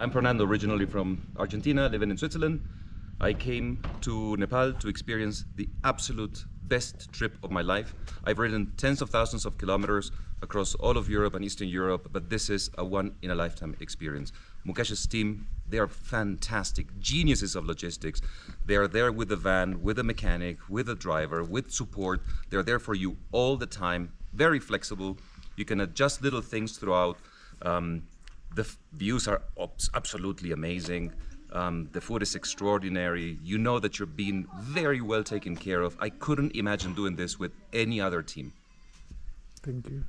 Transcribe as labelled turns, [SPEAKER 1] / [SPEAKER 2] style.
[SPEAKER 1] I'm Fernando, originally from Argentina, living in Switzerland. I came to Nepal to experience the absolute best trip of my life. I've ridden tens of thousands of kilometers across all of Europe and Eastern Europe, but this is a one-in-a-lifetime experience. Mukesh's team, they are fantastic, geniuses of logistics. They are there with the van, with a mechanic, with a driver, with support. They're there for you all the time, very flexible. You can adjust little things throughout. The views are absolutely amazing. The food is extraordinary. You know that you're being very well taken care of. I couldn't imagine doing this with any other team.
[SPEAKER 2] Thank you.